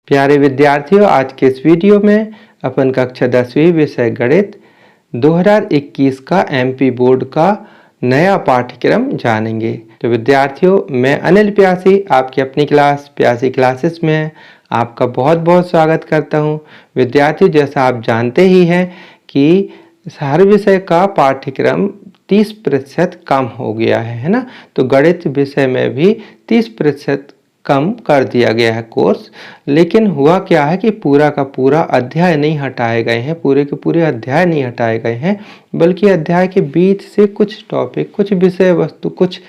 प्यारे विद्यार्थियों, आज के इस वीडियो में अपन कक्षा 10वीं विषय गणित 2021 का एमपी बोर्ड का नया पाठ्यक्रम जानेंगे। तो विद्यार्थियों, मैं अनिल प्यासी आपकी अपनी क्लास प्यासी क्लासेस में आपका बहुत बहुत स्वागत करता हूं। विद्यार्थियों, जैसा आप जानते ही हैं कि हर विषय का पाठ्यक्रम 30% कम हो गया है ना। तो गणित विषय में भी 30% कम कर दिया गया है कोर्स। लेकिन हुआ क्या है कि पूरा का पूरा अध्याय नहीं हटाए गए हैं, पूरे के पूरे अध्याय नहीं हटाए गए हैं, बल्कि अध्याय के बीच से कुछ टॉपिक, कुछ विषय वस्तु, कुछ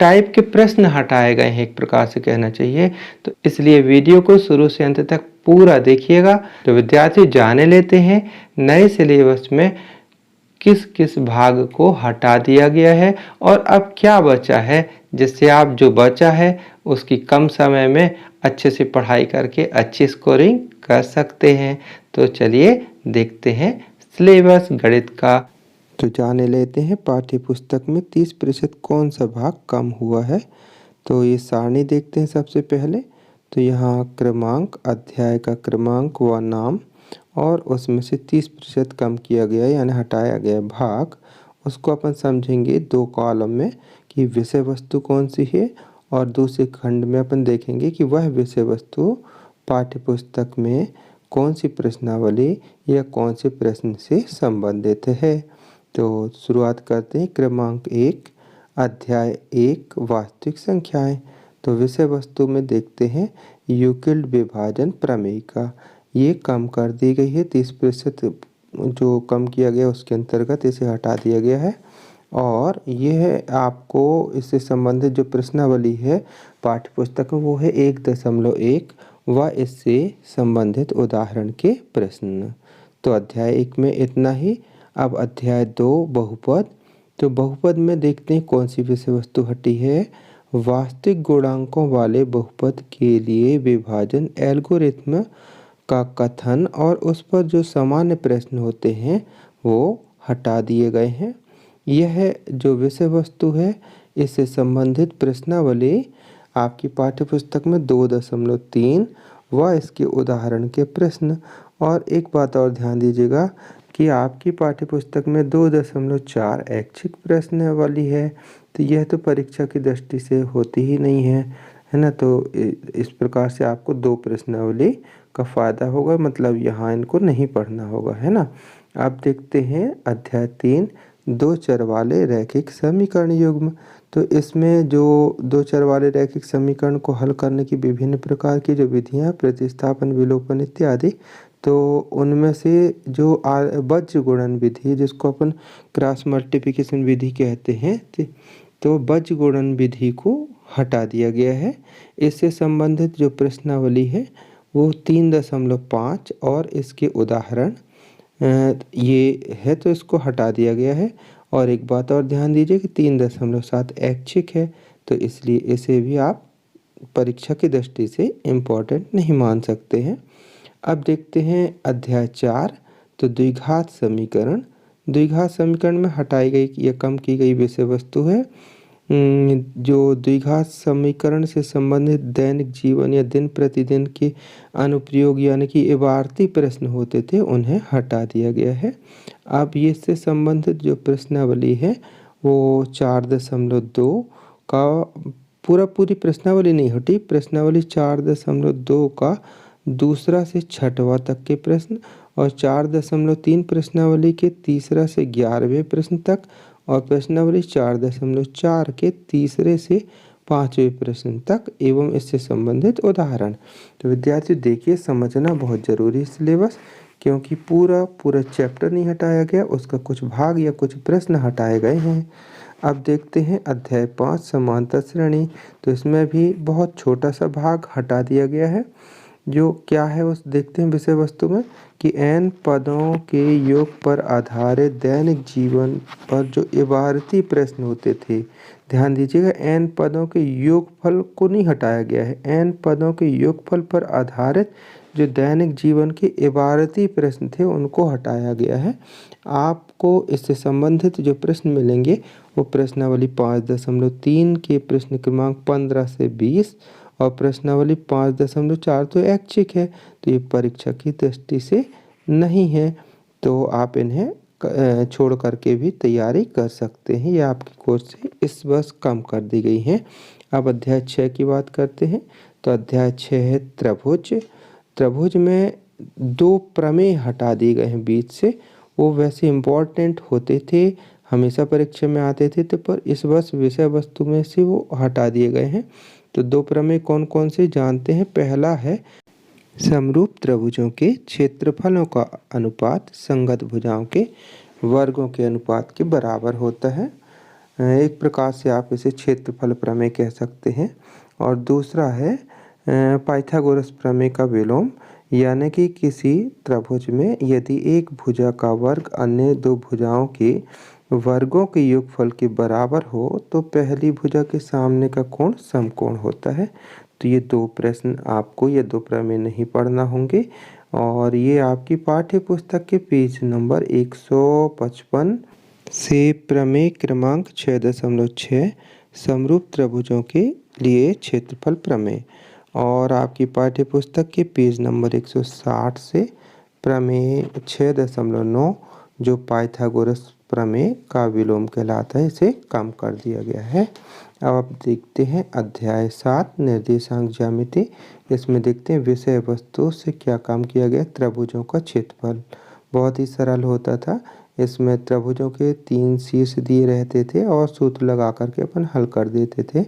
टाइप के प्रश्न हटाए गए हैं, एक प्रकार से कहना चाहिए। तो इसलिए वीडियो को शुरू से अंत तक पूरा देखिएगा। तो विद्यार्थी, जाने लेते हैं नए सिलेबस में किस किस भाग को हटा दिया गया है और अब क्या बचा है, जिससे आप जो बचा है उसकी कम समय में अच्छे से पढ़ाई करके अच्छी स्कोरिंग कर सकते हैं। तो चलिए देखते हैं सिलेबस गणित का। तो जाने लेते हैं पाठ्य पुस्तक में 30% कौन सा भाग कम हुआ है। तो ये सारणी देखते हैं सबसे पहले। तो यहाँ क्रमांक, अध्याय का क्रमांक व नाम, और उसमें से 30% कम किया गया यानी हटाया गया भाग, उसको अपन समझेंगे दो कॉलम में कि विषय वस्तु कौन सी है, और दूसरे खंड में अपन देखेंगे कि वह विषय वस्तु पाठ्य पुस्तक में कौन सी प्रश्नावली या कौन से प्रश्न से संबंधित है। तो शुरुआत करते हैं क्रमांक 1, अध्याय 1, वास्तविक संख्याएं। तो विषय वस्तु में देखते हैं यूक्लिड विभाजन प्रमेय का, ये कम कर दी गई है। 30% जो कम किया गया उसके अंतर्गत इसे हटा दिया गया है। और यह आपको इससे संबंधित जो प्रश्नावली है पाठ्य पुस्तक में, वो है 1.1 व इससे संबंधित उदाहरण के प्रश्न। तो अध्याय 1 में इतना ही। अब अध्याय 2, बहुपद। तो बहुपद में देखते हैं कौन सी विषय वस्तु हटी है। वास्तविक गुणांकों वाले बहुपद के लिए विभाजन एल्गोरिथ्म का कथन और उस पर जो सामान्य प्रश्न होते हैं वो हटा दिए गए हैं। यह जो विषय वस्तु है इससे संबंधित प्रश्नावली आपकी पाठ्यपुस्तक में 2.3 व इसके उदाहरण के प्रश्न। और एक बात और ध्यान दीजिएगा कि आपकी पाठ्यपुस्तक में 2.4 ऐच्छिक प्रश्न वाली है। तो यह तो परीक्षा की दृष्टि से होती ही नहीं है ना। तो इस प्रकार से आपको 2 प्रश्नावली का फ़ायदा होगा, मतलब यहाँ इनको नहीं पढ़ना होगा, है ना। अब देखते हैं अध्याय 3, 2 चर वाले रैखिक समीकरण युग्म। तो इसमें जो 2 चर वाले रैखिक समीकरण को हल करने की विभिन्न प्रकार की जो विधियाँ, प्रतिस्थापन, विलोपन इत्यादि, तो उनमें से जो बज्र गुणन विधि, जिसको अपन क्रॉस मल्टीप्लिकेशन विधि कहते हैं, तो बज्र गुणन विधि को हटा दिया गया है। इससे संबंधित जो प्रश्नावली है वो 3.5 और इसके उदाहरण ये है, तो इसको हटा दिया गया है। और एक बात और ध्यान दीजिए कि 3.7 ऐच्छिक है, तो इसलिए इसे भी आप परीक्षा की दृष्टि से इम्पोर्टेंट नहीं मान सकते हैं। अब देखते हैं अध्याय 4, तो द्विघात समीकरण। द्विघात समीकरण में हटाई गई या कम की गई विषय वस्तु है जो द्विघात समीकरण से संबंधित दैनिक जीवन या दिन प्रतिदिन के अनुप्रयोग यानी कि इबारती प्रश्न होते थे, उन्हें हटा दिया गया है। अब ये से संबंधित जो प्रश्नावली है वो 4.2 का पूरी प्रश्नावली नहीं हटी। प्रश्नावली 4.2 का दूसरा से छठवां तक के प्रश्न, और 4.3 प्रश्नावली के तीसरा से 11वें प्रश्न तक, और प्रश्नावली 4.4 के तीसरे से 5वें प्रश्न तक, एवं इससे संबंधित उदाहरण। तो विद्यार्थी देखिए, समझना बहुत ज़रूरी है सिलेबस, क्योंकि पूरा चैप्टर नहीं हटाया गया, उसका कुछ भाग या कुछ प्रश्न हटाए गए हैं। अब देखते हैं अध्याय 5, समांतर श्रेणी। तो इसमें भी बहुत छोटा सा भाग हटा दिया गया है। जो क्या है उस देखते हैं विषय वस्तु में कि n पदों के योग पर आधारित दैनिक जीवन पर जो इबारती प्रश्न होते थे, ध्यान दीजिएगा, n पदों के योगफल को नहीं हटाया गया है। n पदों के योगफल पर आधारित जो दैनिक जीवन के इबारती प्रश्न थे उनको हटाया गया है। आपको इससे संबंधित जो प्रश्न मिलेंगे वो प्रश्नावली 5.3 के प्रश्न क्रमांक 15 से 20, और प्रश्नावली 5.4 तो ऐच्छिक है, तो ये परीक्षा की दृष्टि से नहीं है, तो आप इन्हें छोड़ करके भी तैयारी कर सकते हैं। यह आपके कोर्स से इस वर्ष कम कर दी गई हैं। अब अध्याय 6 की बात करते हैं। तो अध्याय 6 है त्रिभुज। त्रिभुज में 2 प्रमेय हटा दिए गए हैं बीच से। वो वैसे इम्पोर्टेंट होते थे, हमेशा परीक्षा में आते थे, तो पर इस वर्ष विषय वस्तु में से वो हटा दिए गए हैं। तो 2 प्रमेय कौन कौन से जानते हैं। पहला है समरूप त्रिभुजों के क्षेत्रफलों का अनुपात संगत भुजाओं के वर्गों के अनुपात के बराबर होता है। एक प्रकार से आप इसे क्षेत्रफल प्रमेय कह सकते हैं। और दूसरा है पाइथागोरस प्रमेय का विलोम, यानी कि किसी त्रिभुज में यदि एक भुजा का वर्ग अन्य 2 भुजाओं के वर्गों के योगफल के बराबर हो तो पहली भुजा के सामने का कोण समकोण होता है। तो ये 2 प्रश्न आपको, ये 2 प्रमेय नहीं पढ़ना होंगे, और ये आपकी पाठ्य पुस्तक के पेज नंबर 155 से प्रमेय क्रमांक 6.6 समरूप त्रिभुजों के लिए क्षेत्रफल प्रमेय, और आपकी पाठ्य पुस्तक के पेज नंबर 160 से प्रमेय 6.9 जो पाइथागोरस प्रमेय का विलोम कहलाता है, इसे कम कर दिया गया है। अब आप देखते हैं अध्याय 7 निर्देशांक ज्यामिति। इसमें देखते हैं विषय वस्तु से क्या काम किया गया। त्रिभुजों का क्षेत्रफल बहुत ही सरल होता था। इसमें त्रिभुजों के 3 शीर्ष दिए रहते थे और सूत्र लगा करके अपन हल कर देते थे।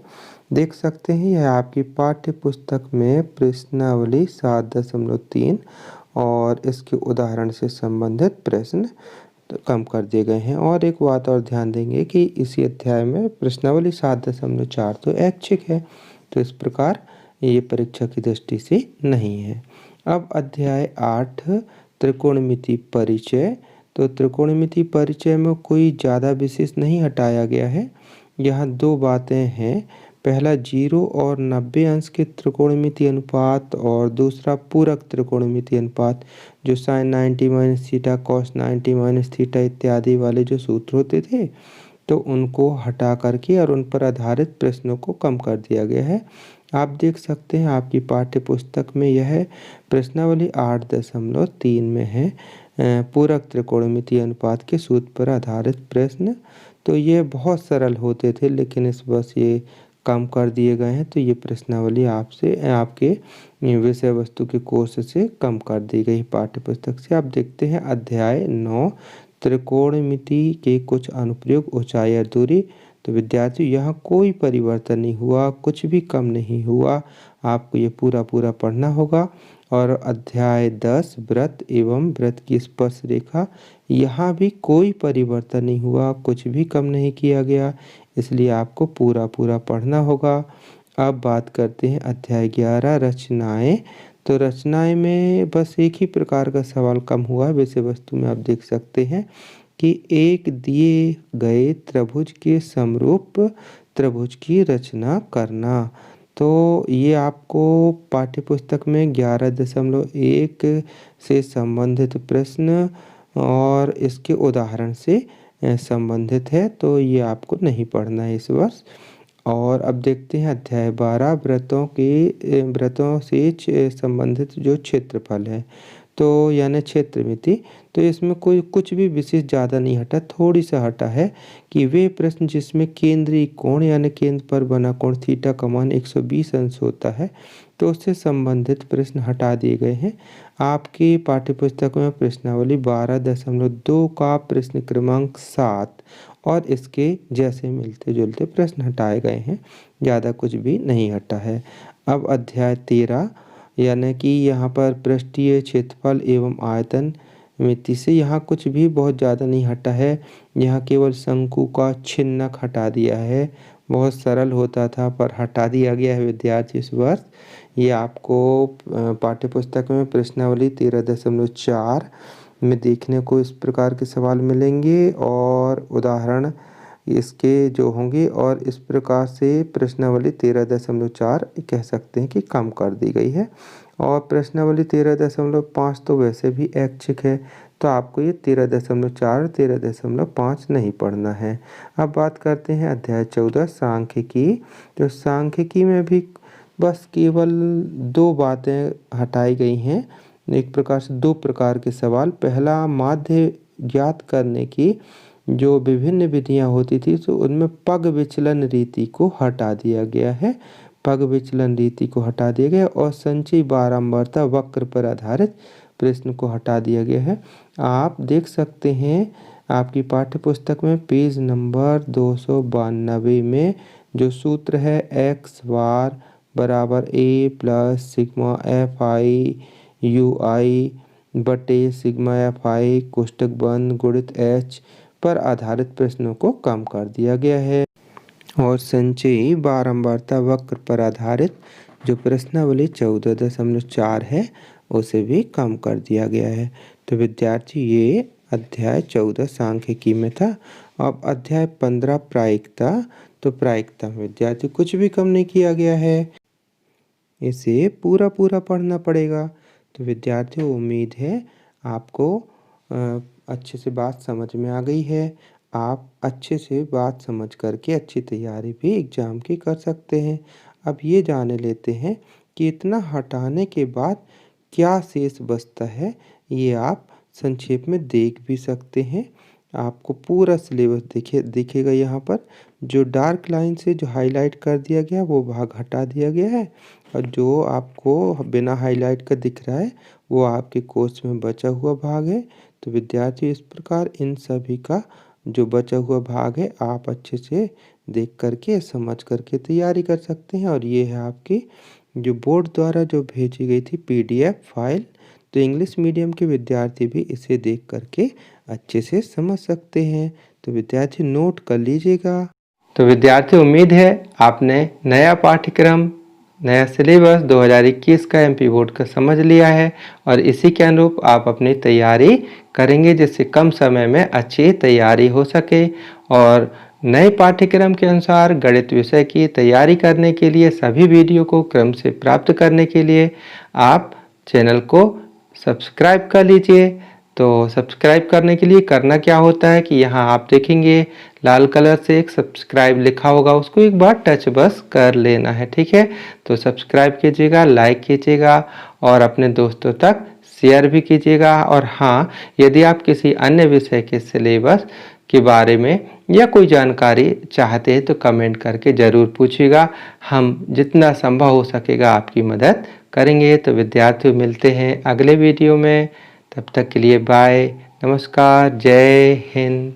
देख सकते हैं यह आपकी पाठ्य पुस्तक में प्रश्नावली 7.3 और इसके उदाहरण से संबंधित प्रश्न तो कम कर दिए गए हैं। और एक बात और ध्यान देंगे कि इसी अध्याय में प्रश्नावली 7.4 तो ऐच्छिक है, तो इस प्रकार ये परीक्षा की दृष्टि से नहीं है। अब अध्याय 8 त्रिकोणमिति परिचय। तो त्रिकोणमिति परिचय में कोई ज़्यादा विशेष नहीं हटाया गया है। यहाँ 2 बातें हैं। पहला 0 और 90 अंश के त्रिकोणमिति अनुपात, और दूसरा पूरक त्रिकोणमिति अनुपात, जो sin 90 minus theta, cos 90 minus theta इत्यादि वाले जो सूत्र होते थे, तो उनको हटा करके और उन पर आधारित प्रश्नों को कम कर दिया गया है। आप देख सकते हैं आपकी पाठ्य पुस्तक में यह प्रश्नावली 8.3 में है पूरक त्रिकोणमिति अनुपात के सूत्र पर आधारित प्रश्न। तो ये बहुत सरल होते थे, लेकिन इस वर्ष ये कम कर दिए गए हैं। तो ये प्रश्नावली आपसे आपके विषय वस्तु के कोर्स से कम कर दी गई पाठ्य पुस्तक से। आप देखते हैं अध्याय 9 त्रिकोणमिति के कुछ अनुप्रयोग ऊंचाई और दूरी। तो विद्यार्थियों यहाँ कोई परिवर्तन नहीं हुआ, कुछ भी कम नहीं हुआ, आपको ये पूरा पढ़ना होगा। और अध्याय 10 व्रत एवं व्रत की स्पर्श रेखा, यहाँ भी कोई परिवर्तन नहीं हुआ, कुछ भी कम नहीं किया गया, इसलिए आपको पूरा पढ़ना होगा। अब बात करते हैं अध्याय 11 रचनाएं। तो रचनाएं में बस एक ही प्रकार का सवाल कम हुआ है। विषय वस्तु में आप देख सकते हैं कि एक दिए गए त्रिभुज के समरूप त्रिभुज की रचना करना। तो ये आपको पाठ्य पुस्तक में 11.1 से संबंधित प्रश्न और इसके उदाहरण से संबंधित है, तो ये आपको नहीं पढ़ना है इस वर्ष। और अब देखते हैं अध्याय 12 व्रतों से संबंधित जो क्षेत्रफल है, तो यानी क्षेत्रमिति। तो इसमें कोई कुछ भी विशेष ज़्यादा नहीं हटा, थोड़ी सा हटा है कि वे प्रश्न जिसमें केंद्रीय कोण यानी केंद्र पर बना कोण थीटा का मान 120 अंश होता है, तो उससे संबंधित प्रश्न हटा दिए गए हैं। आपकी पाठ्यपुस्तक में प्रश्नावली 12.2 का प्रश्न क्रमांक 7 और इसके जैसे मिलते जुलते प्रश्न हटाए गए हैं, ज़्यादा कुछ भी नहीं हटा है। अब अध्याय 13 यानी कि यहाँ पर पृष्ठीय क्षेत्रफल एवं आयतन मिति से यहाँ कुछ भी बहुत ज़्यादा नहीं हटा है। यहाँ केवल शंकु का छिन्नक हटा दिया है, बहुत सरल होता था पर हटा दिया गया है विद्यार्थी इस वर्ष। ये आपको पाठ्यपुस्तक में प्रश्नावली 13.4 में देखने को इस प्रकार के सवाल मिलेंगे और उदाहरण इसके जो होंगे, और इस प्रकार से प्रश्नावली 13.4 कह सकते हैं कि कम कर दी गई है। और प्रश्नावली 13.5 तो वैसे भी ऐच्छिक है, तो आपको ये 13.4 13.5 नहीं पढ़ना है। अब बात करते हैं अध्याय 14 सांख्यिकी। तो सांख्यिकी में भी बस केवल 2 बातें हटाई गई हैं। एक प्रकार से 2 प्रकार के सवाल। पहला, माध्य ज्ञात करने की जो विभिन्न विधियां होती थी तो उनमें पग विचलन रीति को हटा दिया गया है। पग विचलन रीति को हटा दिया गया और संचयी बारंबारता वक्र पर आधारित प्रश्न को हटा दिया गया है। आप देख सकते हैं आपकी पाठ्य पुस्तक में पेज नंबर 292 में जो सूत्र है एक्स बार बराबर A plus sigma F I U I बटे सिग्मा एफ आई कोष्टक बंद गुणित एच पर आधारित प्रश्नों को कम कर दिया गया है और संचयी बारंबारता वक्र पर आधारित जो प्रश्नावली 14.4 है उसे भी कम कर दिया गया है। तो विद्यार्थी ये अध्याय 14 सांख्यिकी में था। अब अध्याय 15 प्रायिकता। तो प्रायिकता में विद्यार्थी कुछ भी कम नहीं किया गया है, इसे पूरा पढ़ना पड़ेगा। तो विद्यार्थियों उम्मीद है आपको अच्छे से बात समझ में आ गई है। आप अच्छे से बात समझ करके अच्छी तैयारी भी एग्ज़ाम की कर सकते हैं। अब ये जान लेते हैं कि इतना हटाने के बाद क्या शेष बचता है, ये आप संक्षेप में देख भी सकते हैं। आपको पूरा सिलेबस दिखेगा यहाँ पर। जो डार्क लाइन से जो हाईलाइट कर दिया गया वो भाग हटा दिया गया है और जो आपको बिना हाईलाइट का दिख रहा है वो आपके कोर्स में बचा हुआ भाग है। तो विद्यार्थी इस प्रकार इन सभी का जो बचा हुआ भाग है आप अच्छे से देख करके समझ करके तैयारी कर सकते हैं। और ये है आपकी जो बोर्ड द्वारा जो भेजी गई थी PDF फाइल। तो इंग्लिश मीडियम के विद्यार्थी भी इसे देख करके अच्छे से समझ सकते हैं। तो विद्यार्थी नोट कर लीजिएगा। तो विद्यार्थी उम्मीद है आपने नया पाठ्यक्रम नया सिलेबस 2021 का MP बोर्ड का समझ लिया है और इसी के अनुरूप आप अपनी तैयारी करेंगे जिससे कम समय में अच्छी तैयारी हो सके। और नए पाठ्यक्रम के अनुसार गणित विषय की तैयारी करने के लिए सभी वीडियो को क्रम से प्राप्त करने के लिए आप चैनल को सब्सक्राइब कर लीजिए। तो सब्सक्राइब करने के लिए करना क्या होता है कि यहाँ आप देखेंगे लाल कलर से एक सब्सक्राइब लिखा होगा, उसको एक बार टच बस कर लेना है, ठीक है। तो सब्सक्राइब कीजिएगा, लाइक कीजिएगा और अपने दोस्तों तक शेयर भी कीजिएगा। और हाँ, यदि आप किसी अन्य विषय के सिलेबस के बारे में या कोई जानकारी चाहते हैं तो कमेंट करके ज़रूर पूछिएगा। हम जितना संभव हो सकेगा आपकी मदद करेंगे। तो विद्यार्थियों मिलते हैं अगले वीडियो में, तब तक के लिए बाय, नमस्कार, जय हिंद।